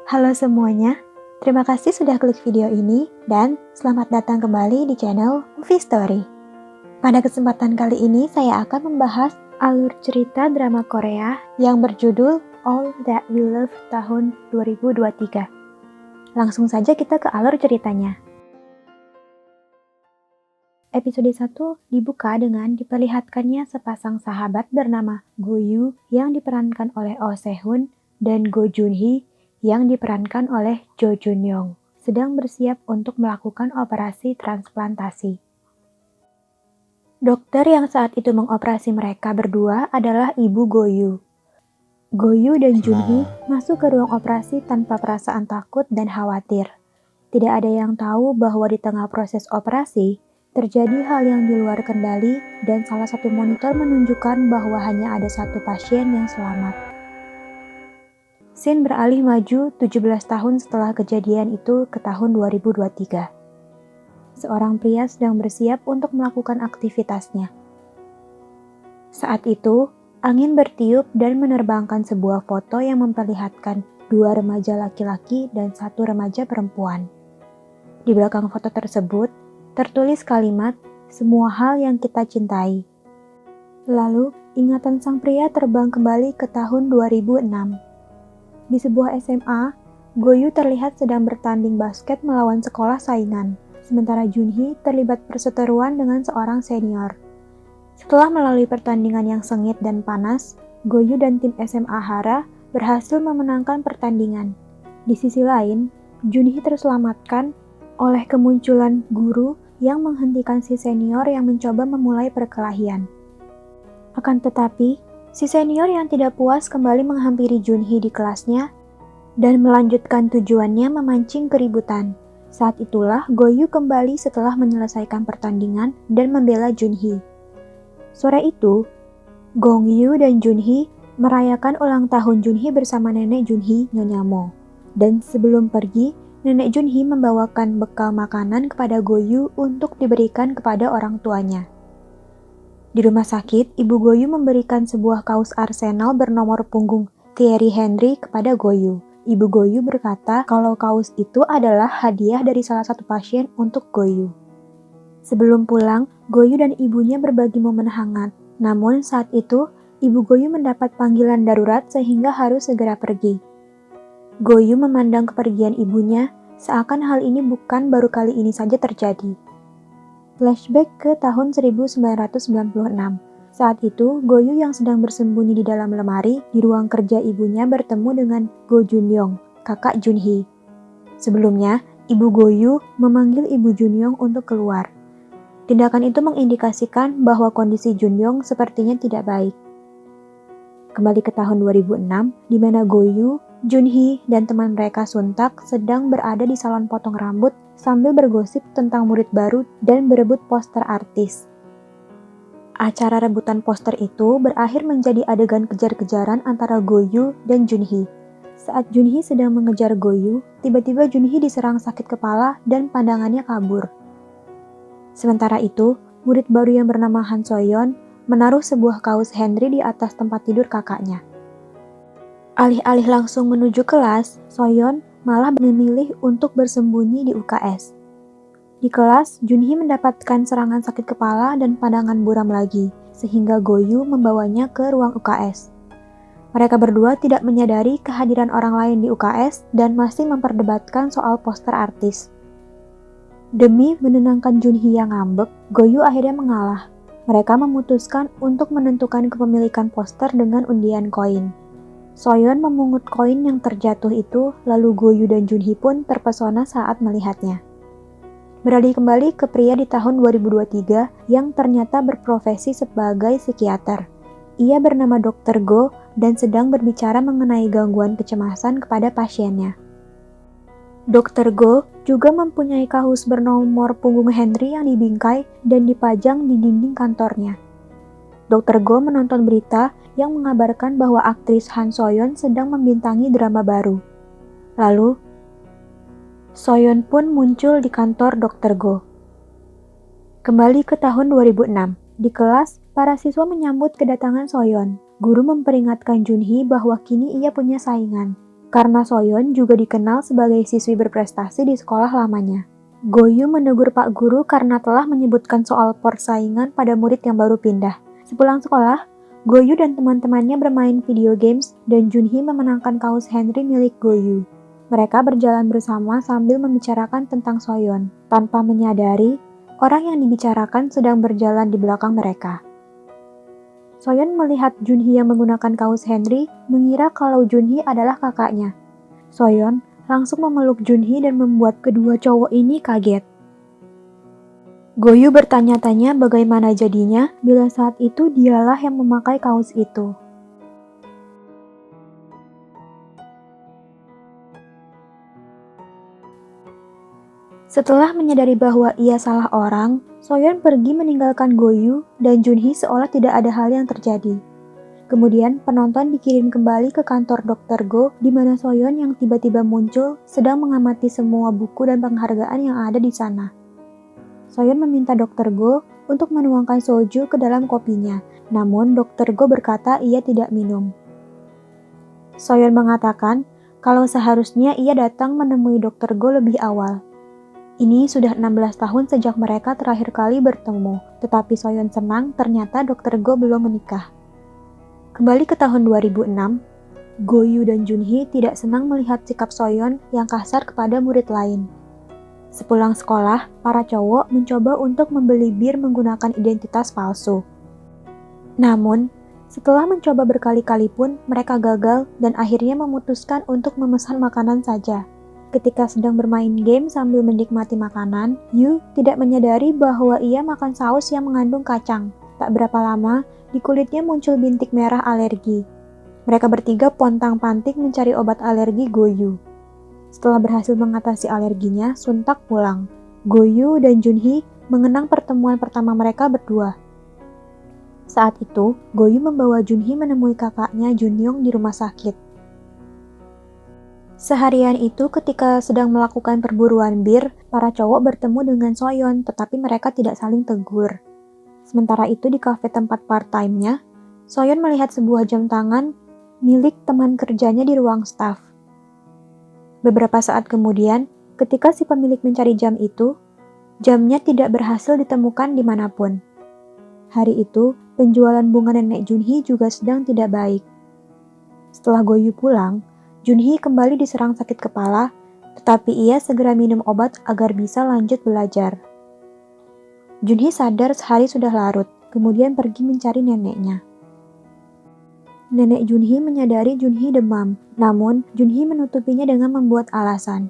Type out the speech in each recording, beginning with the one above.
Halo semuanya, terima kasih sudah klik video ini dan selamat datang kembali di channel Movie Story. Pada kesempatan kali ini saya akan membahas alur cerita drama Korea yang berjudul All That We Love tahun 2023. Langsung saja kita ke alur ceritanya. Episode 1 dibuka dengan diperlihatkannya sepasang sahabat bernama Go Yoo yang diperankan oleh Oh Se-hun dan Go Joon-hee yang diperankan oleh Jo Jun-young sedang bersiap untuk melakukan operasi transplantasi. Dokter yang saat itu mengoperasi mereka berdua adalah Ibu Go Yoo. Go Yoo dan Joon-hee masuk ke ruang operasi tanpa perasaan takut dan khawatir. Tidak ada yang tahu bahwa di tengah proses operasi, terjadi hal yang di luar kendali dan salah satu monitor menunjukkan bahwa hanya ada satu pasien yang selamat. Scene beralih maju 17 tahun setelah kejadian itu ke tahun 2023. Seorang pria sedang bersiap untuk melakukan aktivitasnya. Saat itu, angin bertiup dan menerbangkan sebuah foto yang memperlihatkan dua remaja laki-laki dan satu remaja perempuan. Di belakang foto tersebut, tertulis kalimat, "Semua hal yang kita cintai." Lalu, ingatan sang pria terbang kembali ke tahun 2006. Di sebuah SMA, Go Yoo terlihat sedang bertanding basket melawan sekolah saingan, sementara Joon-hee terlibat perseteruan dengan seorang senior. Setelah melalui pertandingan yang sengit dan panas, Go Yoo dan tim SMA Hara berhasil memenangkan pertandingan. Di sisi lain, Joon-hee terselamatkan oleh kemunculan guru yang menghentikan si senior yang mencoba memulai perkelahian. Akan tetapi, si senior yang tidak puas kembali menghampiri Joon-hee di kelasnya dan melanjutkan tujuannya memancing keributan. Saat itulah Go Yoo kembali setelah menyelesaikan pertandingan dan membela Joon-hee. Sore itu, Gong Yoo dan Joon-hee merayakan ulang tahun Joon-hee bersama nenek Joon-hee, Nyonya Mo. Dan sebelum pergi, nenek Joon-hee membawakan bekal makanan kepada Go Yoo untuk diberikan kepada orang tuanya. Di rumah sakit, Ibu Go Yoo memberikan sebuah kaos Arsenal bernomor punggung Thierry Henry kepada Go Yoo. Ibu Go Yoo berkata kalau kaos itu adalah hadiah dari salah satu pasien untuk Go Yoo. Sebelum pulang, Go Yoo dan ibunya berbagi momen hangat. Namun saat itu, Ibu Go Yoo mendapat panggilan darurat sehingga harus segera pergi. Go Yoo memandang kepergian ibunya, seakan hal ini bukan baru kali ini saja terjadi. Flashback ke tahun 1996. Saat itu, Go Yoo yang sedang bersembunyi di dalam lemari di ruang kerja ibunya bertemu dengan Go Jun-young, kakak Joon-hee. Sebelumnya, Ibu Go Yoo memanggil Ibu Jun-young untuk keluar. Tindakan itu mengindikasikan bahwa kondisi Jun-young sepertinya tidak baik. Kembali ke tahun 2006, di mana Go Yoo, Joon-hee, dan teman mereka Suntak sedang berada di salon potong rambut sambil bergosip tentang murid baru dan berebut poster artis. Acara rebutan poster itu berakhir menjadi adegan kejar-kejaran antara Go Yoo dan Joon-hee. Saat Joon-hee sedang mengejar Go Yoo, tiba-tiba Joon-hee diserang sakit kepala dan pandangannya kabur. Sementara itu, murid baru yang bernama Han So-yeon menaruh sebuah kaos Henry di atas tempat tidur kakaknya. Alih-alih langsung menuju kelas, So-yeon malah memilih untuk bersembunyi di UKS. Di kelas, Joon-hee mendapatkan serangan sakit kepala dan pandangan buram lagi, sehingga Go Yoo membawanya ke ruang UKS. Mereka berdua tidak menyadari kehadiran orang lain di UKS dan masih memperdebatkan soal poster artis. Demi menenangkan Joon-hee yang ngambek, Go Yoo akhirnya mengalah. Mereka memutuskan untuk menentukan kepemilikan poster dengan undian koin. So-yeon memungut koin yang terjatuh itu, lalu Go Yoo dan Joon-hee pun terpesona saat melihatnya. Beralih kembali ke pria di tahun 2023 yang ternyata berprofesi sebagai psikiater. Ia bernama Dr. Go dan sedang berbicara mengenai gangguan kecemasan kepada pasiennya. Dr. Go juga mempunyai kaos bernomor punggung Henry yang dibingkai dan dipajang di dinding kantornya. Dr. Go menonton berita yang mengabarkan bahwa aktris Han So-yeon sedang membintangi drama baru. Lalu, So-yeon pun muncul di kantor Dr. Go. Kembali ke tahun 2006. Di kelas, para siswa menyambut kedatangan So-yeon. Guru memperingatkan Joon-hee bahwa kini ia punya saingan. karena Soyeon juga dikenal sebagai siswi berprestasi di sekolah lamanya. Goyu menegur Pak Guru karena telah menyebutkan soal persaingan pada murid yang baru pindah. Sepulang sekolah, Goyu dan teman-temannya bermain video games dan Junhee memenangkan kaos Henry milik Goyu. Mereka berjalan bersama sambil membicarakan tentang Soyeon, tanpa menyadari orang yang dibicarakan sedang berjalan di belakang mereka. Soyeon melihat Junhee yang menggunakan kaos Henry, mengira kalau Junhee adalah kakaknya. Soyeon langsung memeluk Junhee dan membuat kedua cowok ini kaget. Goyu bertanya-tanya bagaimana jadinya bila saat itu dialah yang memakai kaos itu. Setelah menyadari bahwa ia salah orang, Soyeon pergi meninggalkan Goyu dan Junhee seolah tidak ada hal yang terjadi. Kemudian penonton dikirim kembali ke kantor Dr. Go di mana Soyeon yang tiba-tiba muncul sedang mengamati semua buku dan penghargaan yang ada di sana. Soyeon meminta Dr. Go untuk menuangkan soju ke dalam kopinya, namun Dr. Go berkata ia tidak minum. Soyeon mengatakan kalau seharusnya ia datang menemui Dr. Go lebih awal. Ini sudah 16 tahun sejak mereka terakhir kali bertemu, tetapi Soyeon senang ternyata Dr. Go belum menikah. Kembali ke tahun 2006, Goyu dan Junhee tidak senang melihat sikap Soyeon yang kasar kepada murid lain. Sepulang sekolah, para cowok mencoba untuk membeli bir menggunakan identitas palsu. Namun, setelah mencoba berkali-kali pun mereka gagal dan akhirnya memutuskan untuk memesan makanan saja. Ketika sedang bermain game sambil menikmati makanan, Yu tidak menyadari bahwa ia makan saus yang mengandung kacang. Tak berapa lama, di kulitnya muncul bintik merah alergi. Mereka bertiga pontang-panting mencari obat alergi Goyu. Setelah berhasil mengatasi alerginya, suntak pulang. Goyu dan Junhee mengenang pertemuan pertama mereka berdua. Saat itu, Goyu membawa Junhee menemui kakaknya Junyoung di rumah sakit. Seharian itu ketika sedang melakukan perburuan bir, para cowok bertemu dengan Soyeon tetapi mereka tidak saling tegur. Sementara itu di kafe tempat part-time-nya, Soyeon melihat sebuah jam tangan milik teman kerjanya di ruang staf. Beberapa saat kemudian, ketika si pemilik mencari jam itu, jamnya tidak berhasil ditemukan dimanapun. Hari itu, penjualan bunga nenek Junhee juga sedang tidak baik. Setelah Goyu pulang, Junhee kembali diserang sakit kepala, tetapi ia segera minum obat agar bisa lanjut belajar. Junhee sadar sehari sudah larut, kemudian pergi mencari neneknya. Nenek Junhee menyadari Junhee demam, namun Junhee menutupinya dengan membuat alasan.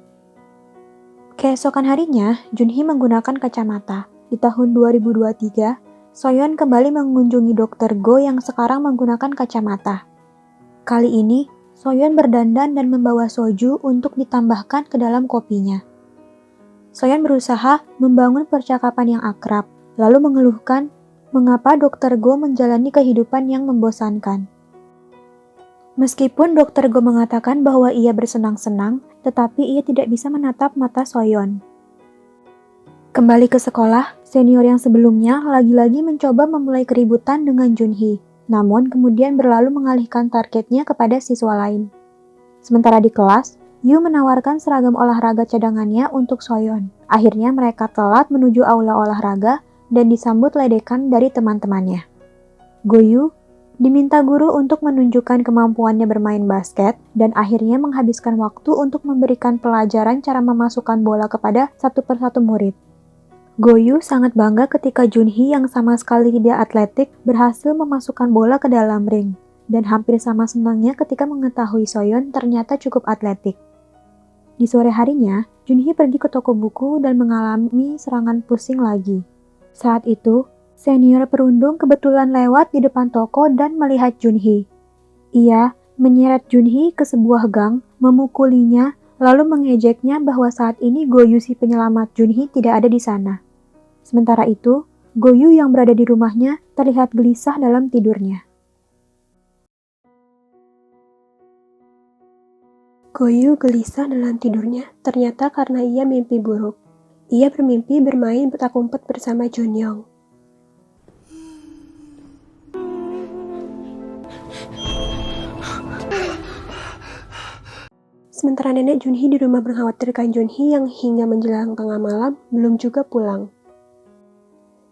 Keesokan harinya, Junhee menggunakan kacamata. Di tahun 2023, Soyeon kembali mengunjungi Dr. Go yang sekarang menggunakan kacamata. Kali ini, Soyeon berdandan dan membawa soju untuk ditambahkan ke dalam kopinya. Soyeon berusaha membangun percakapan yang akrab, lalu mengeluhkan mengapa Dr. Go menjalani kehidupan yang membosankan. Meskipun Dr. Go mengatakan bahwa ia bersenang-senang, tetapi ia tidak bisa menatap mata Soyeon. Kembali ke sekolah, senior yang sebelumnya lagi-lagi mencoba memulai keributan dengan Junhee. Namun kemudian berlalu mengalihkan targetnya kepada siswa lain. Sementara di kelas, Yu menawarkan seragam olahraga cadangannya untuk Soyeon. Akhirnya mereka telat menuju aula olahraga dan disambut ledekan dari teman-temannya. Goyu diminta guru untuk menunjukkan kemampuannya bermain basket dan akhirnya menghabiskan waktu untuk memberikan pelajaran cara memasukkan bola kepada satu persatu murid. Goyu sangat bangga ketika Junhee yang sama sekali tidak atletik berhasil memasukkan bola ke dalam ring, dan hampir sama senangnya ketika mengetahui Soyeon ternyata cukup atletik. Di sore harinya, Junhee pergi ke toko buku dan mengalami serangan pusing lagi. Saat itu, senior perundung kebetulan lewat di depan toko dan melihat Junhee. Ia menyeret Junhee ke sebuah gang, memukulinya, lalu mengejeknya bahwa saat ini Goyu si penyelamat Junhee tidak ada di sana. Sementara itu, Goyu yang berada di rumahnya terlihat gelisah dalam tidurnya. Goyu gelisah dalam tidurnya, ternyata karena ia mimpi buruk. Ia bermimpi bermain petak umpet bersama Junyoung. sementara nenek Junhee di rumah mengkhawatirkan Junhee yang hingga menjelang tengah malam belum juga pulang.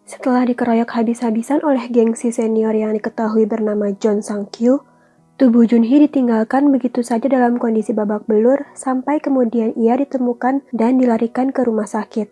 Setelah dikeroyok habis-habisan oleh gengsi senior yang diketahui bernama John Sang-kyu, tubuh Junhee ditinggalkan begitu saja dalam kondisi babak belur sampai kemudian ia ditemukan dan dilarikan ke rumah sakit.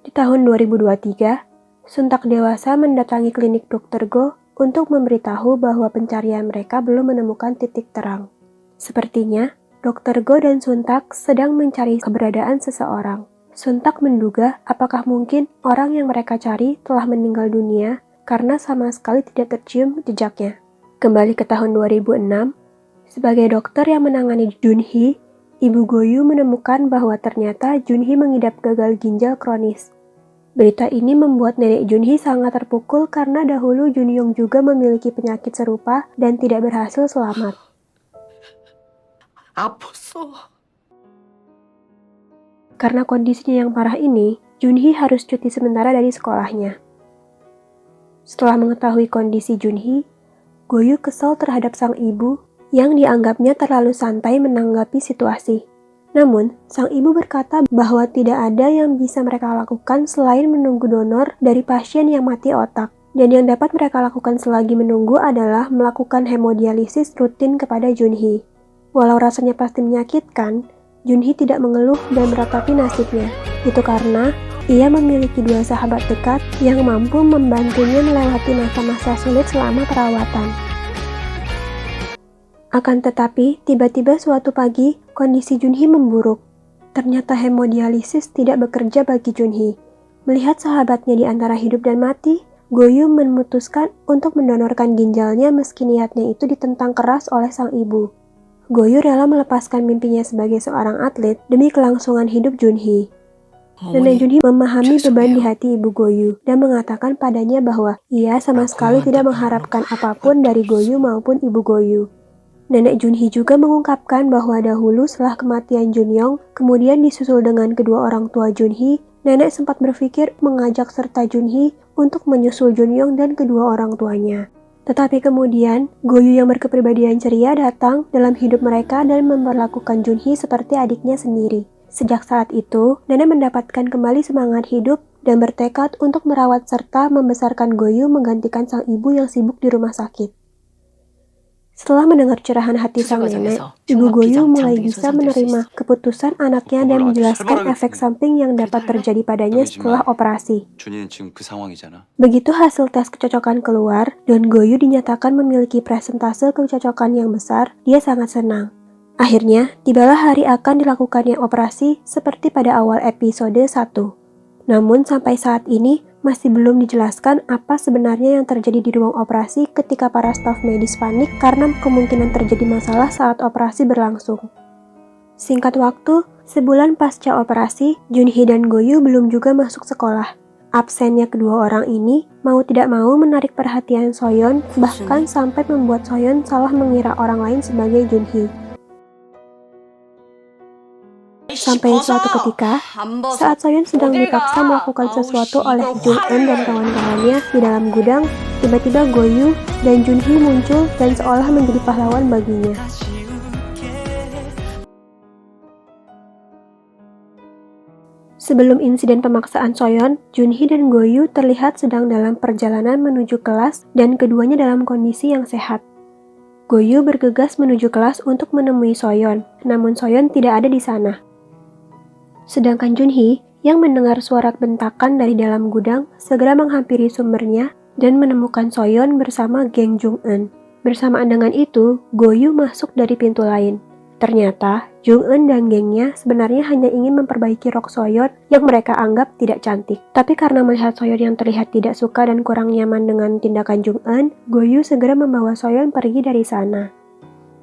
Di tahun 2023, Suntak dewasa mendatangi klinik Dr. Go untuk memberitahu bahwa pencarian mereka belum menemukan titik terang. Sepertinya, Dr. Go dan Suntak sedang mencari keberadaan seseorang. Suntak menduga apakah mungkin orang yang mereka cari telah meninggal dunia karena sama sekali tidak tercium jejaknya. Kembali ke tahun 2006, sebagai dokter yang menangani Junhee, Ibu Goyu menemukan bahwa ternyata Junhee mengidap gagal ginjal kronis. Berita ini membuat nenek Junhee sangat terpukul karena dahulu Junyoung juga memiliki penyakit serupa dan tidak berhasil selamat. 아팠어. Karena kondisinya yang parah ini, Junhee harus cuti sementara dari sekolahnya. Setelah mengetahui kondisi Junhee, Goyu kesal terhadap sang ibu yang dianggapnya terlalu santai menanggapi situasi. Namun, sang ibu berkata bahwa tidak ada yang bisa mereka lakukan selain menunggu donor dari pasien yang mati otak. Dan yang dapat mereka lakukan selagi menunggu adalah melakukan hemodialisis rutin kepada Junhee. Walau rasanya pasti menyakitkan, Junhee tidak mengeluh dan meratapi nasibnya. Itu karena ia memiliki dua sahabat dekat yang mampu membantunya melewati masa-masa sulit selama perawatan. Akan tetapi, tiba-tiba suatu pagi, kondisi Junhee memburuk. Ternyata hemodialisis tidak bekerja bagi Junhee. Melihat sahabatnya di antara hidup dan mati, Goyu memutuskan untuk mendonorkan ginjalnya meski niatnya itu ditentang keras oleh sang ibu. Goyu rela melepaskan mimpinya sebagai seorang atlet demi kelangsungan hidup Junhee. Nenek Junhee memahami beban di hati ibu Goyu dan mengatakan padanya bahwa ia sama sekali tidak mengharapkan apapun dari Goyu maupun ibu Goyu. Nenek Junhee juga mengungkapkan bahwa dahulu setelah kematian Junyoung, kemudian disusul dengan kedua orang tua Junhee, nenek sempat berpikir mengajak serta Junhee untuk menyusul Junyoung dan kedua orang tuanya. Tetapi kemudian, Goyu yang berkepribadian ceria datang dalam hidup mereka dan memperlakukan Junhee seperti adiknya sendiri. Sejak saat itu, nenek mendapatkan kembali semangat hidup dan bertekad untuk merawat serta membesarkan Goyu menggantikan sang ibu yang sibuk di rumah sakit. Setelah mendengar curahan hati sang nenek, ibu Goyu mulai bisa menerima keputusan anaknya dan menjelaskan efek samping yang dapat terjadi padanya setelah operasi. Begitu hasil tes kecocokan keluar, dan Goyu dinyatakan memiliki presentase kecocokan yang besar, dia sangat senang. Akhirnya, tibalah hari akan dilakukannya operasi seperti pada awal episode 1. Namun sampai saat ini, masih belum dijelaskan apa sebenarnya yang terjadi di ruang operasi ketika para staf medis panik karena kemungkinan terjadi masalah saat operasi berlangsung. Singkat waktu, sebulan pasca operasi, Junhee dan Goyu belum juga masuk sekolah. Absennya kedua orang ini mau tidak mau menarik perhatian Soyeon, bahkan sampai membuat Soyeon salah mengira orang lain sebagai Junhee. Sampai suatu ketika, saat Soyeon sedang dipaksa melakukan sesuatu oleh Jung-eun dan kawan-kawannya di dalam gudang, tiba-tiba Goyu dan Junhee muncul dan seolah menjadi pahlawan baginya. Sebelum insiden pemaksaan Soyeon, Junhee dan Goyu terlihat sedang dalam perjalanan menuju kelas dan keduanya dalam kondisi yang sehat. Goyu bergegas menuju kelas untuk menemui Soyeon, namun Soyeon tidak ada di sana. Sedangkan Junhee yang mendengar suara bentakan dari dalam gudang segera menghampiri sumbernya dan menemukan Soyeon bersama geng Jung-eun. Bersamaan dengan itu, Goyu masuk dari pintu lain. Ternyata, Jung-eun dan gengnya sebenarnya hanya ingin memperbaiki rok Soyeon yang mereka anggap tidak cantik. Tapi karena melihat Soyeon yang terlihat tidak suka dan kurang nyaman dengan tindakan Jung-eun, Goyu segera membawa Soyeon pergi dari sana.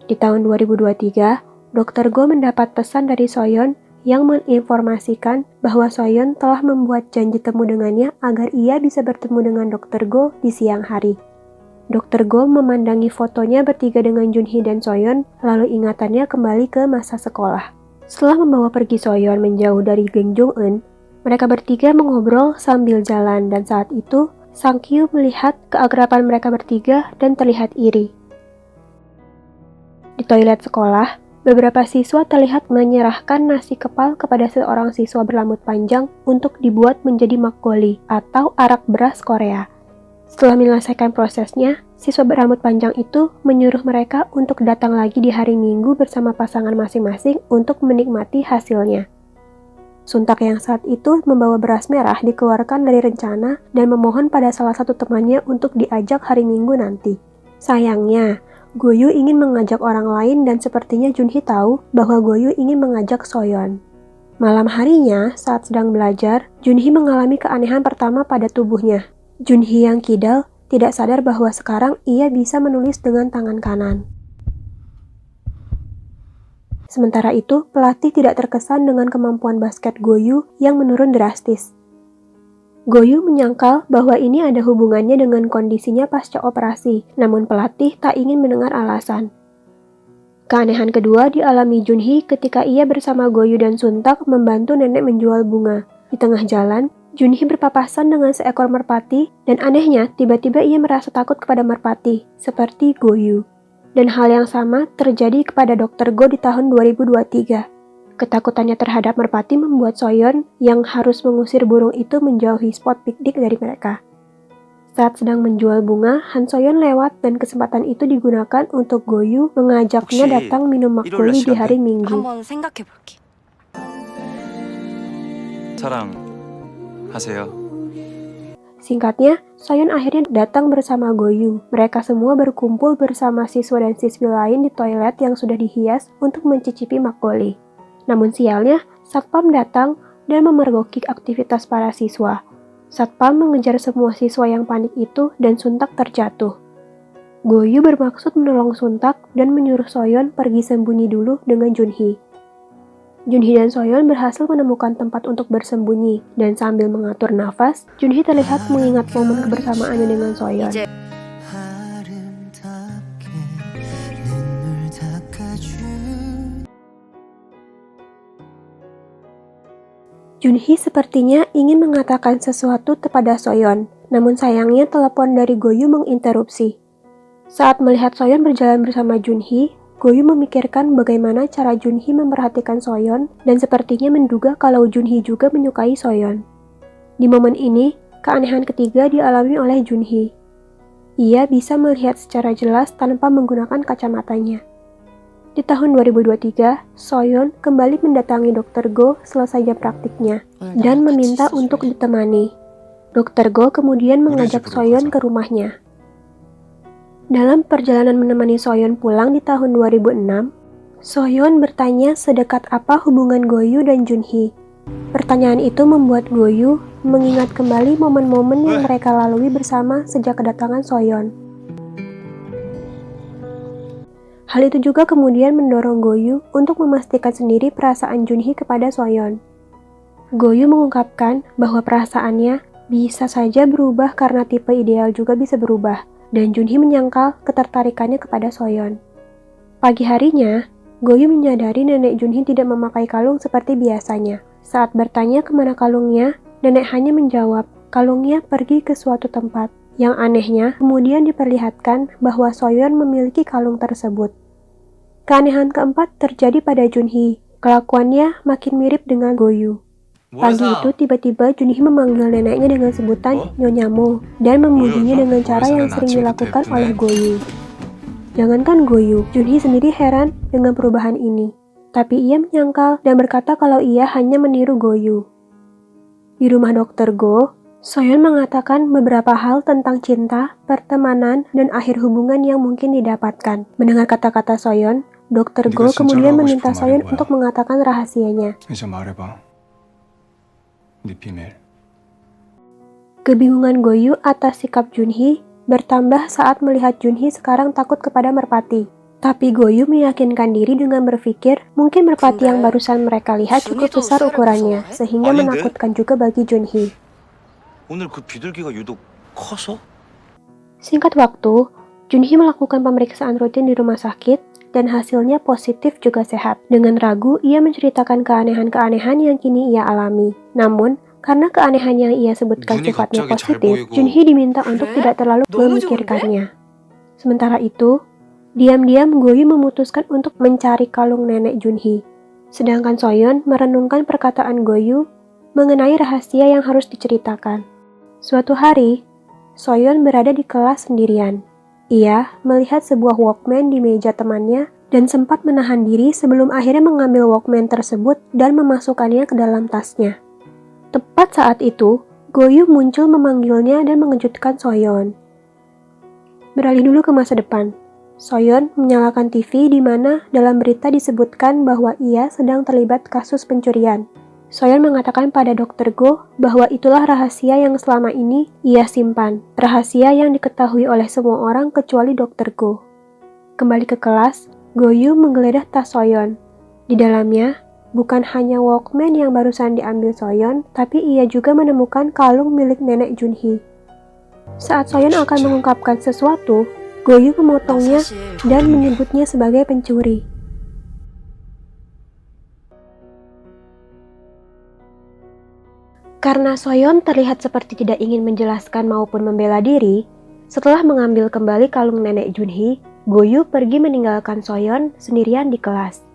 Di tahun 2023, Dr. Go mendapat pesan dari Soyeon yang menginformasikan bahwa Soyeon telah membuat janji temu dengannya agar ia bisa bertemu dengan Dr. Go di siang hari. Dr. Go memandangi fotonya bertiga dengan Junhee dan Soyeon, lalu ingatannya kembali ke masa sekolah. Setelah membawa pergi Soyeon menjauh dari geng Jung-eun, mereka bertiga mengobrol sambil jalan dan saat itu, Sang-kyu melihat keakraban mereka bertiga dan terlihat iri. Di toilet sekolah, Beberapa siswa terlihat menyerahkan nasi kepal kepada seorang siswa berambut panjang untuk dibuat menjadi makgeolli atau arak beras Korea. Setelah menyelesaikan prosesnya, siswa berambut panjang itu menyuruh mereka untuk datang lagi di hari Minggu bersama pasangan masing-masing untuk menikmati hasilnya. Suntak yang saat itu membawa beras merah dikeluarkan dari rencana dan memohon pada salah satu temannya untuk diajak hari Minggu nanti. Sayangnya, Goyu ingin mengajak orang lain dan sepertinya Junhee tahu bahwa Goyu ingin mengajak Soyeon. Malam harinya, saat sedang belajar, Junhee mengalami keanehan pertama pada tubuhnya. Junhee yang kidal tidak sadar bahwa sekarang ia bisa menulis dengan tangan kanan. Sementara itu, pelatih tidak terkesan dengan kemampuan basket Goyu yang menurun drastis. Goyu menyangkal bahwa ini ada hubungannya dengan kondisinya pasca operasi, namun pelatih tak ingin mendengar alasan. Keanehan kedua dialami Junhee ketika ia bersama Goyu dan Suntak membantu nenek menjual bunga. Di tengah jalan, Junhee berpapasan dengan seekor merpati dan anehnya tiba-tiba ia merasa takut kepada merpati, seperti Goyu. Dan hal yang sama terjadi kepada Dr. Go di tahun 2023. Ketakutannya terhadap merpati membuat Soyeon yang harus mengusir burung itu menjauhi spot piknik dari mereka. Saat sedang menjual bunga, Han Soyeon lewat dan kesempatan itu digunakan untuk Goyu mengajaknya datang minum makgeolli di hari Minggu. 한번 생각해볼게. 사랑하세요. Singkatnya, Soyeon akhirnya datang bersama Goyu. Mereka semua berkumpul bersama siswa dan siswi lain di toilet yang sudah dihias untuk mencicipi makgeolli. Namun sialnya, Satpam datang dan memergoki aktivitas para siswa. Satpam mengejar semua siswa yang panik itu dan Suntak terjatuh. Goyu bermaksud menolong Suntak dan menyuruh Soyeon pergi sembunyi dulu dengan Junhee. Junhee dan Soyeon berhasil menemukan tempat untuk bersembunyi, dan sambil mengatur nafas, Junhee terlihat mengingat momen kebersamaannya dengan Soyeon. Junhee sepertinya ingin mengatakan sesuatu kepada Soyeon, namun sayangnya telepon dari Goyu menginterupsi. Saat melihat Soyeon berjalan bersama Junhee, Goyu memikirkan bagaimana cara Junhee memperhatikan Soyeon dan sepertinya menduga kalau Junhee juga menyukai Soyeon. Di momen ini, keanehan ketiga dialami oleh Junhee. Ia bisa melihat secara jelas tanpa menggunakan kacamatanya. Di tahun 2023, Soyeon kembali mendatangi Dr. Go selesai jam praktiknya dan meminta untuk ditemani. Dr. Go kemudian mengajak Soyeon ke rumahnya. Dalam perjalanan menemani Soyeon pulang di tahun 2006, Soyeon bertanya sedekat apa hubungan Goyu dan Junhee. Pertanyaan itu membuat Goyu mengingat kembali momen-momen yang mereka lalui bersama sejak kedatangan Soyeon. Hal itu juga kemudian mendorong Goyu untuk memastikan sendiri perasaan Junhee kepada Soyeon. Goyu mengungkapkan bahwa perasaannya bisa saja berubah karena tipe ideal juga bisa berubah, dan Junhee menyangkal ketertarikannya kepada Soyeon. Pagi harinya, Goyu menyadari nenek Junhee tidak memakai kalung seperti biasanya. Saat bertanya kemana kalungnya, nenek hanya menjawab, kalungnya pergi ke suatu tempat. Yang anehnya, kemudian diperlihatkan bahwa Soyeon memiliki kalung tersebut. Keanehan keempat terjadi pada Junhee. Kelakuannya makin mirip dengan Goyu. Pagi itu tiba-tiba Junhee memanggil neneknya dengan sebutan Nyonya Mo dan memujinya dengan cara yang sering dilakukan oleh Goyu. Jangankan Goyu, Junhee sendiri heran dengan perubahan ini. Tapi ia menyangkal dan berkata kalau ia hanya meniru Goyu. Di rumah Dr. Go, Soyeon mengatakan beberapa hal tentang cinta, pertemanan, dan akhir hubungan yang mungkin didapatkan. Mendengar kata-kata Soyeon, Dr. Go kemudian meminta Soyeon untuk mengatakan rahasianya. Kebingungan Goyu atas sikap Junhee bertambah saat melihat Junhee sekarang takut kepada merpati. Tapi Goyu meyakinkan diri dengan berpikir mungkin merpati yang barusan mereka lihat cukup besar ukurannya, sehingga menakutkan juga bagi Junhee. Singkat waktu, Junhee melakukan pemeriksaan rutin di rumah sakit dan hasilnya positif juga sehat. Dengan ragu, ia menceritakan keanehan-keanehan yang kini ia alami. Namun, karena keanehan yang ia sebutkan sifatnya positif, Junhee diminta untuk tidak terlalu memikirkannya. Sementara itu, Diam-diam Goyu memutuskan untuk mencari kalung nenek Junhee. Sedangkan Soyeon merenungkan perkataan Goyu mengenai rahasia yang harus diceritakan. Suatu hari, Soyeon berada di kelas sendirian. Ia melihat sebuah Walkman di meja temannya dan sempat menahan diri sebelum akhirnya mengambil Walkman tersebut dan memasukkannya ke dalam tasnya. Tepat saat itu, Goyu muncul memanggilnya dan mengejutkan Soyeon. Beralih dulu ke masa depan. Soyeon menyalakan TV di mana dalam berita disebutkan bahwa ia sedang terlibat kasus pencurian. Soyeon mengatakan pada Dr. Go bahwa itulah rahasia yang selama ini ia simpan. Rahasia yang diketahui oleh semua orang kecuali Dr. Go. Kembali ke kelas, Goyu menggeledah tas Soyeon. Di dalamnya, bukan hanya Walkman yang barusan diambil Soyeon, tapi ia juga menemukan kalung milik nenek Junhee. Saat Soyeon akan mengungkapkan sesuatu, Goyu memotongnya dan menyebutnya sebagai pencuri. Karena Soyeon terlihat seperti tidak ingin menjelaskan maupun membela diri, setelah mengambil kembali kalung nenek Junhee, Goyu pergi meninggalkan Soyeon sendirian di kelas.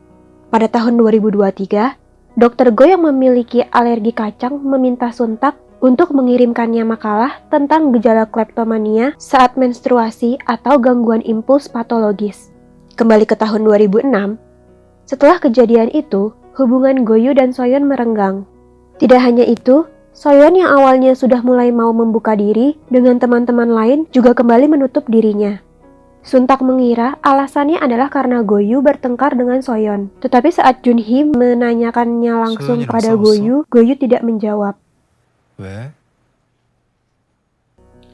Pada tahun 2023, Dr. Go yang memiliki alergi kacang meminta Suntak untuk mengirimkannya makalah tentang gejala kleptomania saat menstruasi atau gangguan impuls patologis. Kembali ke tahun 2006, setelah kejadian itu, hubungan Goyu dan Soyeon merenggang. Tidak hanya itu, Soyeon yang awalnya sudah mulai mau membuka diri dengan teman-teman lain juga kembali menutup dirinya. Suntak mengira alasannya adalah karena Goyu bertengkar dengan Soyeon. Tetapi saat Junhee menanyakannya langsung pada Goyu, Goyu tidak menjawab. 왜?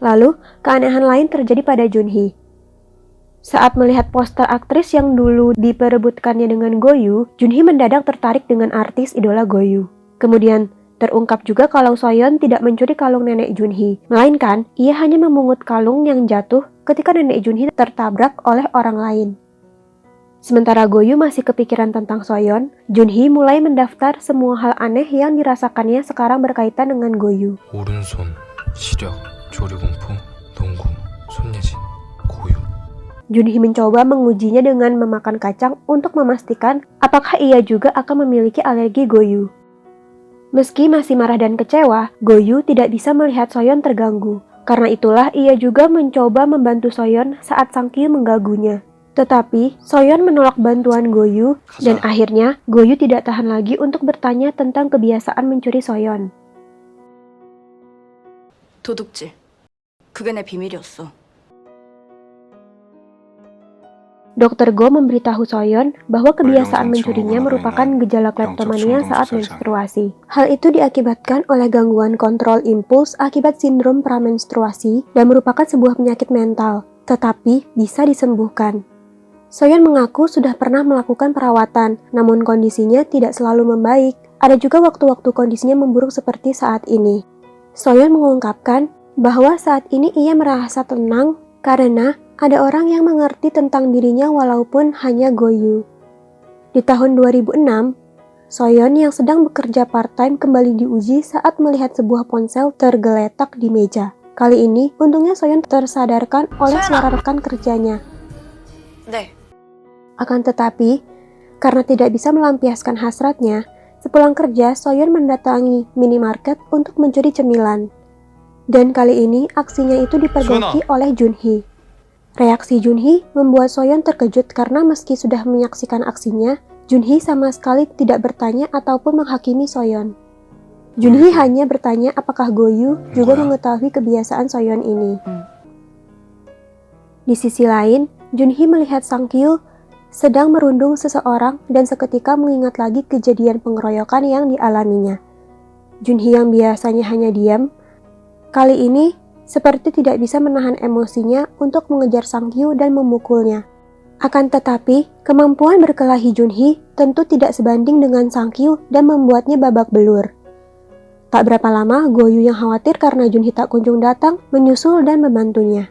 Lalu, keanehan lain terjadi pada Junhee. Saat melihat poster aktris yang dulu diperebutkannya dengan Goyu, Junhee mendadak tertarik dengan artis idola Goyu. Kemudian, terungkap juga kalau Soyeon tidak mencuri kalung nenek Junhee, melainkan ia hanya memungut kalung yang jatuh ketika nenek Junhee tertabrak oleh orang lain. Sementara Goyu masih kepikiran tentang Soyeon, Junhee mulai mendaftar semua hal aneh yang dirasakannya sekarang berkaitan dengan Goyu. 오른손, 시력, 조리공포, 농구, 손예진, 고유. Junhee mencoba mengujinya dengan memakan kacang untuk memastikan apakah ia juga akan memiliki alergi Goyu. Meski masih marah dan kecewa, Goyu tidak bisa melihat Soyeon terganggu. Karena itulah ia juga mencoba membantu Soyeon saat Sangkyu mengganggunya. Tetapi, Soyeon menolak bantuan Goyu, dan akhirnya Goyu tidak tahan lagi untuk bertanya tentang kebiasaan mencuri Soyeon. 도둑질. 그게 내 비밀이었어. Dr. Go memberitahu Soyeon bahwa kebiasaan mencurinya merupakan gejala kleptomania saat menstruasi. Hal itu diakibatkan oleh gangguan kontrol impuls akibat sindrom pramenstruasi dan merupakan sebuah penyakit mental, tetapi bisa disembuhkan. Soyeon mengaku sudah pernah melakukan perawatan, namun kondisinya tidak selalu membaik. Ada juga waktu-waktu kondisinya memburuk seperti saat ini. Soyeon mengungkapkan bahwa saat ini ia merasa tenang karena ada orang yang mengerti tentang dirinya walaupun hanya Goyu. Di tahun 2006, Soyeon yang sedang bekerja part-time kembali diuji saat melihat sebuah ponsel tergeletak di meja. Kali ini, untungnya Soyeon tersadarkan oleh suara rekan kerjanya. 네. Akan tetapi, karena tidak bisa melampiaskan hasratnya, sepulang kerja Soyeon mendatangi minimarket untuk mencuri cemilan. Dan kali ini, aksinya itu dipergoki oleh Junhee. Reaksi Junhee membuat Soyeon terkejut karena meski sudah menyaksikan aksinya, Junhee sama sekali tidak bertanya ataupun menghakimi Soyeon. Junhee hanya bertanya apakah Goyu juga mengetahui kebiasaan Soyeon ini. Di sisi lain, Junhee melihat Sangkyu sedang merundung seseorang dan seketika mengingat lagi kejadian pengeroyokan yang dialaminya. Junhee yang biasanya hanya diam, kali ini seperti tidak bisa menahan emosinya untuk mengejar Sangkyu dan memukulnya. Akan tetapi, kemampuan berkelahi Junhee tentu tidak sebanding dengan Sangkyu dan membuatnya babak belur. Tak berapa lama, Goyu yang khawatir karena Junhee tak kunjung datang, menyusul dan membantunya.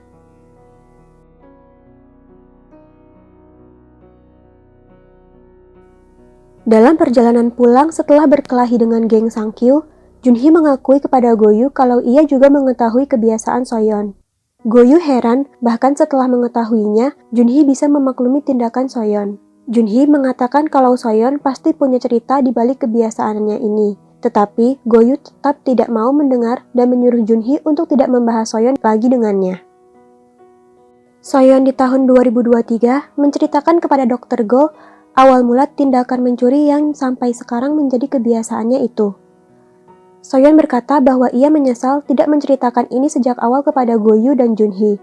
Dalam perjalanan pulang setelah berkelahi dengan geng Sangkyu, Junhee mengakui kepada Goyu kalau ia juga mengetahui kebiasaan Soyeon. Goyu heran, bahkan setelah mengetahuinya, Junhee bisa memaklumi tindakan Soyeon. Junhee mengatakan kalau Soyeon pasti punya cerita di balik kebiasaannya ini. Tetapi, Goyu tetap tidak mau mendengar dan menyuruh Junhee untuk tidak membahas Soyeon lagi dengannya. Soyeon di tahun 2023 menceritakan kepada Dr. Go awal mula tindakan mencuri yang sampai sekarang menjadi kebiasaannya itu. Soyeon berkata bahwa ia menyesal tidak menceritakan ini sejak awal kepada Goyu dan Junhee.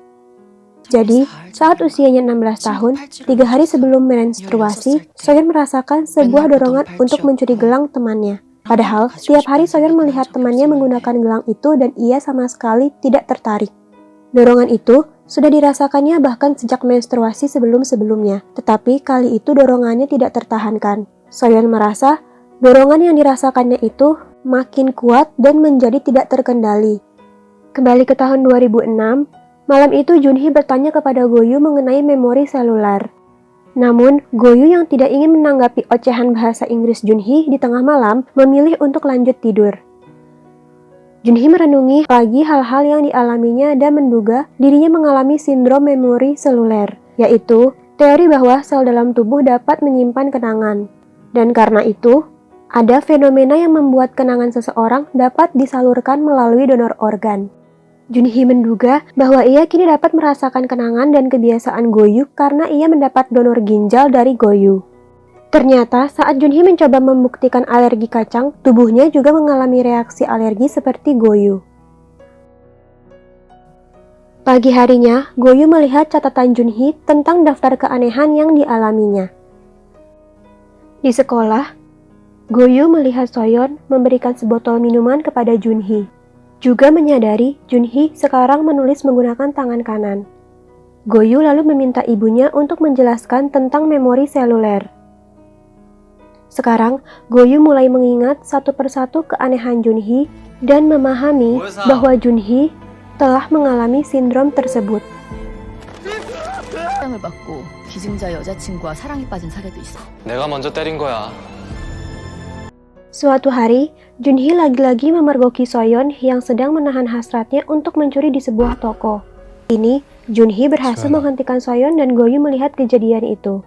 Jadi, saat usianya 16 tahun, 3 hari sebelum menstruasi, Soyeon merasakan sebuah dorongan untuk mencuri gelang temannya. Padahal, setiap hari Soyeon melihat temannya menggunakan gelang itu dan ia sama sekali tidak tertarik. Dorongan itu sudah dirasakannya bahkan sejak menstruasi sebelum-sebelumnya, tetapi kali itu dorongannya tidak tertahankan. Soyeon merasa dorongan yang dirasakannya itu makin kuat dan menjadi tidak terkendali. Kembali ke tahun 2006, malam itu Junhee bertanya kepada Goyu mengenai memori seluler. Namun, Goyu yang tidak ingin menanggapi ocehan bahasa Inggris Junhee di tengah malam memilih untuk lanjut tidur. Junhee merenungi lagi hal-hal yang dialaminya dan menduga dirinya mengalami sindrom memori seluler, yaitu teori bahwa sel dalam tubuh dapat menyimpan kenangan. Dan karena itu, ada fenomena yang membuat kenangan seseorang dapat disalurkan melalui donor organ. Junhee menduga bahwa ia kini dapat merasakan kenangan dan kebiasaan Goyu karena ia mendapat donor ginjal dari Goyu. Ternyata saat Junhee mencoba membuktikan alergi kacang, tubuhnya juga mengalami reaksi alergi seperti Goyu. Pagi harinya, Goyu melihat catatan Junhee tentang daftar keanehan yang dialaminya. Di sekolah, Goyu melihat Soyeon memberikan sebotol minuman kepada Junhee. Juga menyadari Junhee sekarang menulis menggunakan tangan kanan. Goyu lalu meminta ibunya untuk menjelaskan tentang memori seluler. Sekarang, Goyu mulai mengingat satu persatu keanehan Junhee dan memahami bahwa Junhee telah mengalami sindrom tersebut. 사랑을 받고 기증자 여자친구와 사랑에 빠진 사례도 있어. 내가 먼저 때린 거야. Suatu hari, Junhee lagi-lagi memergoki Soyeon yang sedang menahan hasratnya untuk mencuri di sebuah toko. Ini, Junhee berhasil menghentikan Soyeon dan Goyu melihat kejadian itu.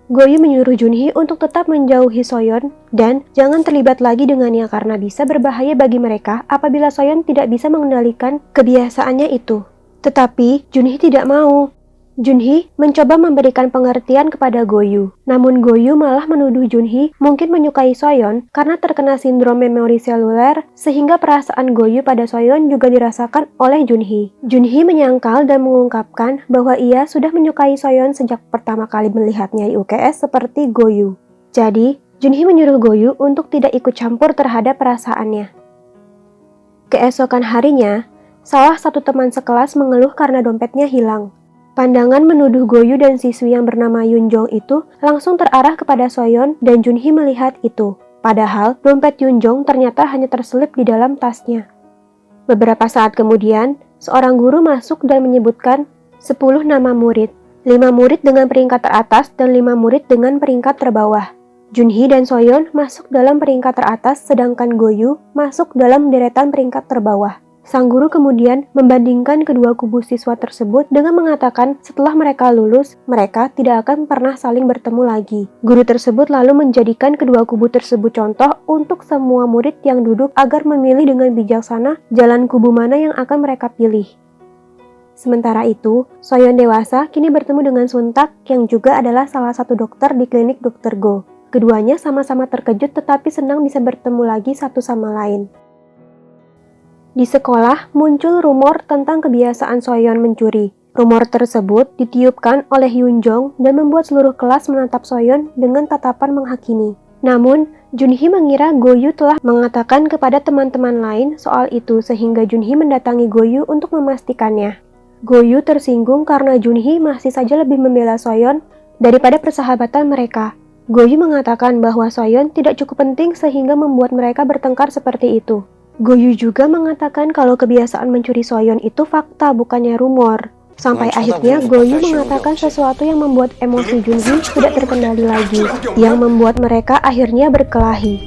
Goyu menyuruh Junhee untuk tetap menjauhi Soyeon dan jangan terlibat lagi dengannya karena bisa berbahaya bagi mereka apabila Soyeon tidak bisa mengendalikan kebiasaannya itu. Tetapi, Junhee tidak mau. Junhee mencoba memberikan pengertian kepada Goyu. Namun Goyu malah menuduh Junhee mungkin menyukai Soyeon karena terkena sindrom memori seluler sehingga perasaan Goyu pada Soyeon juga dirasakan oleh Junhee. Junhee menyangkal dan mengungkapkan bahwa ia sudah menyukai Soyeon sejak pertama kali melihatnya di UKS seperti Goyu. Jadi, Junhee menyuruh Goyu untuk tidak ikut campur terhadap perasaannya. Keesokan harinya, salah satu teman sekelas mengeluh karena dompetnya hilang. Pandangan menuduh Goyu dan siswi yang bernama Yunjong itu langsung terarah kepada Soyeon dan Junhee melihat itu. Padahal, dompet Yunjong ternyata hanya terselip di dalam tasnya. Beberapa saat kemudian, seorang guru masuk dan menyebutkan 10 nama murid. 5 murid dengan peringkat teratas dan 5 murid dengan peringkat terbawah. Junhee dan Soyeon masuk dalam peringkat teratas sedangkan Goyu masuk dalam deretan peringkat terbawah. Sang guru kemudian membandingkan kedua kubu siswa tersebut dengan mengatakan setelah mereka lulus, mereka tidak akan pernah saling bertemu lagi. Guru tersebut lalu menjadikan kedua kubu tersebut contoh untuk semua murid yang duduk agar memilih dengan bijaksana jalan kubu mana yang akan mereka pilih. Sementara itu, Soyeon dewasa kini bertemu dengan Suntak yang juga adalah salah satu dokter di klinik Dr. Go. Keduanya sama-sama terkejut tetapi senang bisa bertemu lagi satu sama lain. Di sekolah, muncul rumor tentang kebiasaan Soyeon mencuri. Rumor tersebut ditiupkan oleh Yunjong dan membuat seluruh kelas menatap Soyeon dengan tatapan menghakimi. Namun, Junhee mengira Goyu telah mengatakan kepada teman-teman lain soal itu sehingga Junhee mendatangi Goyu untuk memastikannya. Goyu tersinggung karena Junhee masih saja lebih membela Soyeon daripada persahabatan mereka. Goyu mengatakan bahwa Soyeon tidak cukup penting sehingga membuat mereka bertengkar seperti itu. Goyu juga mengatakan kalau kebiasaan mencuri Soyeon itu fakta bukannya rumor. Sampai akhirnya Goyu mengatakan sesuatu yang membuat emosi Junhee tidak terkendali lagi, yang membuat mereka akhirnya berkelahi.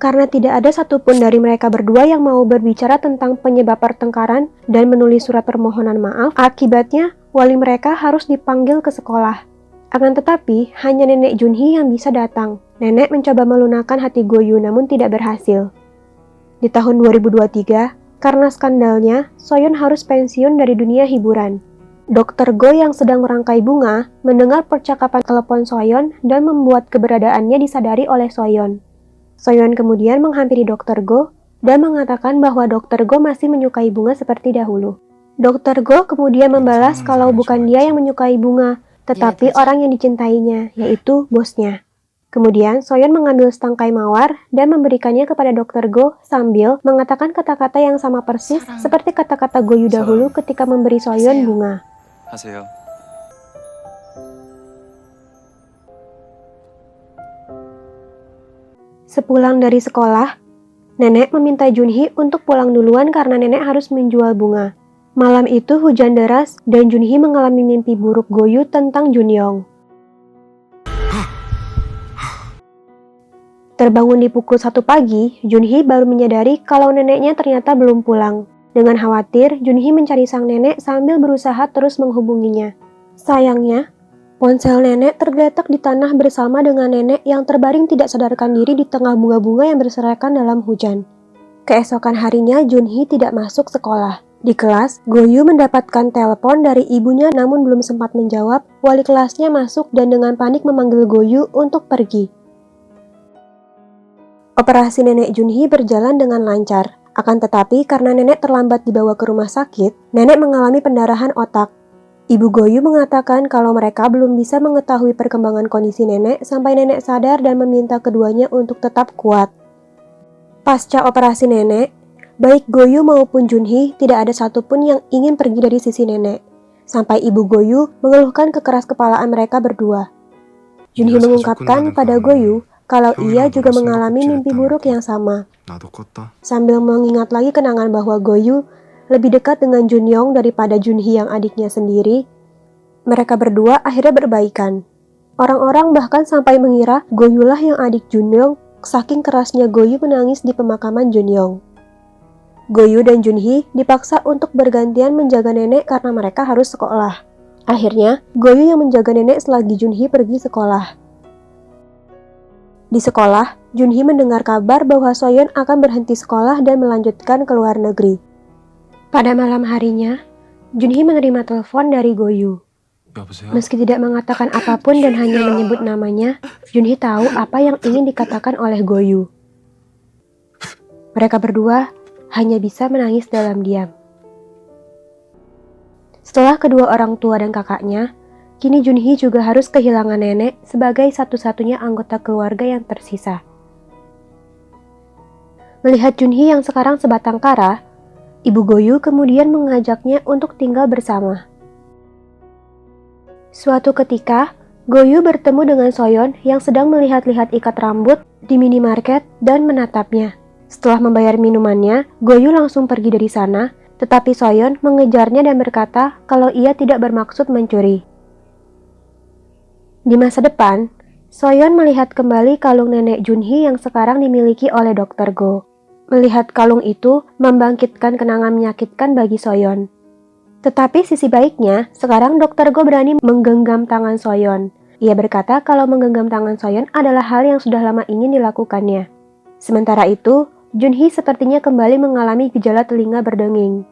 karena tidak ada satupun dari mereka berdua yang mau berbicara tentang penyebab pertengkaran dan menulis surat permohonan maaf. Akibatnya, wali mereka harus dipanggil ke sekolah. Akan tetapi, hanya nenek Junhee yang bisa datang. Nenek mencoba melunakkan hati Goyu namun tidak berhasil. Di tahun 2023, karena skandalnya, Soyeon harus pensiun dari dunia hiburan. Dr. Go yang sedang merangkai bunga mendengar percakapan telepon Soyeon dan membuat keberadaannya disadari oleh Soyeon. Soyeon kemudian menghampiri Dr. Go dan mengatakan bahwa Dr. Go masih menyukai bunga seperti dahulu. Dr. Go kemudian membalas kalau bukan dia yang menyukai bunga, tetapi orang yang dicintainya, yaitu bosnya. Kemudian, Soyeon mengambil setangkai mawar dan memberikannya kepada Dr. Go sambil mengatakan kata-kata yang sama persis seperti kata-kata Goyu dahulu ketika memberi Soyeon bunga. 하세요. Sepulang dari sekolah, nenek meminta Junhee untuk pulang duluan karena nenek harus menjual bunga. Malam itu hujan deras dan Junhee mengalami mimpi buruk Goyu tentang Junyoung. Terbangun di pukul 1 pagi, Junhee baru menyadari kalau neneknya ternyata belum pulang. Dengan khawatir, Junhee mencari sang nenek sambil berusaha terus menghubunginya. Sayangnya, ponsel nenek tergeletak di tanah bersama dengan nenek yang terbaring tidak sadarkan diri di tengah bunga-bunga yang berserakan dalam hujan. Keesokan harinya, Junhee tidak masuk sekolah. Di kelas, Goyu mendapatkan telepon dari ibunya namun belum sempat menjawab. Wali kelasnya masuk dan dengan panik memanggil Goyu untuk pergi. Operasi nenek Junhee berjalan dengan lancar. Akan tetapi, karena nenek terlambat dibawa ke rumah sakit, nenek mengalami pendarahan otak. Ibu Goyu mengatakan kalau mereka belum bisa mengetahui perkembangan kondisi nenek sampai nenek sadar dan meminta keduanya untuk tetap kuat. Pasca operasi nenek, baik Goyu maupun Junhee tidak ada satupun yang ingin pergi dari sisi nenek. Sampai ibu Goyu mengeluhkan kekeras kepalaan mereka berdua. Junhee mengungkapkan pada Goyu kalau ia juga mengalami mimpi buruk yang sama. 나도 컸다. Sambil mengingat lagi kenangan bahwa Goyu lebih dekat dengan Junyoung daripada Junhee yang adiknya sendiri, mereka berdua akhirnya berbaikan. Orang-orang bahkan sampai mengira Goyulah yang adik Junyoung, saking kerasnya Goyu menangis di pemakaman Junyoung. Goyu dan Junhee dipaksa untuk bergantian menjaga nenek karena mereka harus sekolah. Akhirnya, Goyu yang menjaga nenek selagi Junhee pergi sekolah. Di sekolah, Junhee mendengar kabar bahwa Soyeon akan berhenti sekolah dan melanjutkan ke luar negeri. Pada malam harinya, Junhee menerima telepon dari Goyu. 여보세요? Meski tidak mengatakan apapun dan hanya menyebut namanya, Junhee tahu apa yang ingin dikatakan oleh Goyu. Mereka berdua hanya bisa menangis dalam diam. Setelah kedua orang tua dan kakaknya, kini Junhee juga harus kehilangan nenek sebagai satu-satunya anggota keluarga yang tersisa. Melihat Junhee yang sekarang sebatang kara, ibu Goyu kemudian mengajaknya untuk tinggal bersama. Suatu ketika, Goyu bertemu dengan Soyeon yang sedang melihat-lihat ikat rambut di minimarket dan menatapnya. Setelah membayar minumannya, Goyu langsung pergi dari sana, tetapi Soyeon mengejarnya dan berkata kalau ia tidak bermaksud mencuri. Di masa depan, Soyeon melihat kembali kalung nenek Junhee yang sekarang dimiliki oleh Dr. Go. Melihat kalung itu membangkitkan kenangan menyakitkan bagi Soyeon. Tetapi sisi baiknya, sekarang Dr. Go berani menggenggam tangan Soyeon. Ia berkata kalau menggenggam tangan Soyeon adalah hal yang sudah lama ingin dilakukannya. Sementara itu, Junhee sepertinya kembali mengalami gejala telinga berdenging.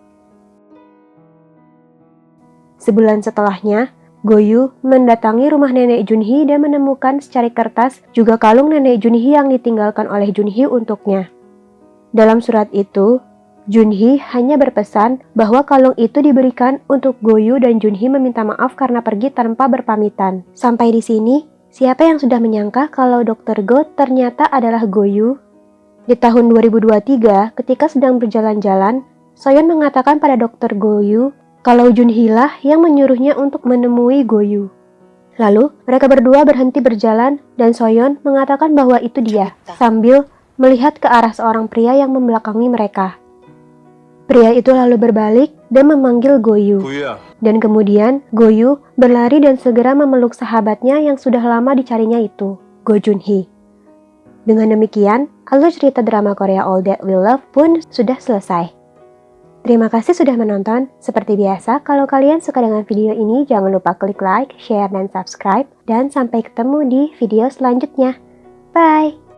Sebulan setelahnya, Goyu mendatangi rumah nenek Junhee dan menemukan secari kertas juga kalung nenek Junhee yang ditinggalkan oleh Junhee untuknya. Dalam surat itu, Junhee hanya berpesan bahwa kalung itu diberikan untuk Goyu dan Junhee meminta maaf karena pergi tanpa berpamitan. Sampai di sini, siapa yang sudah menyangka kalau Dr. Go ternyata adalah Goyu? Di tahun 2023, ketika sedang berjalan-jalan, Soyeon mengatakan pada Dr. Goyu kalau Junhee lah yang menyuruhnya untuk menemui Goyu. Lalu, mereka berdua berhenti berjalan dan Soyeon mengatakan bahwa itu dia, sambil melihat ke arah seorang pria yang membelakangi mereka. Pria itu lalu berbalik dan memanggil Goyu. Dan kemudian, Goyu berlari dan segera memeluk sahabatnya yang sudah lama dicarinya itu, Go Junhee. Dengan demikian, alur cerita drama Korea All That We Love pun sudah selesai. Terima kasih sudah menonton. Seperti biasa, kalau kalian suka dengan video ini, jangan lupa klik like, share, dan subscribe. Dan sampai ketemu di video selanjutnya. Bye!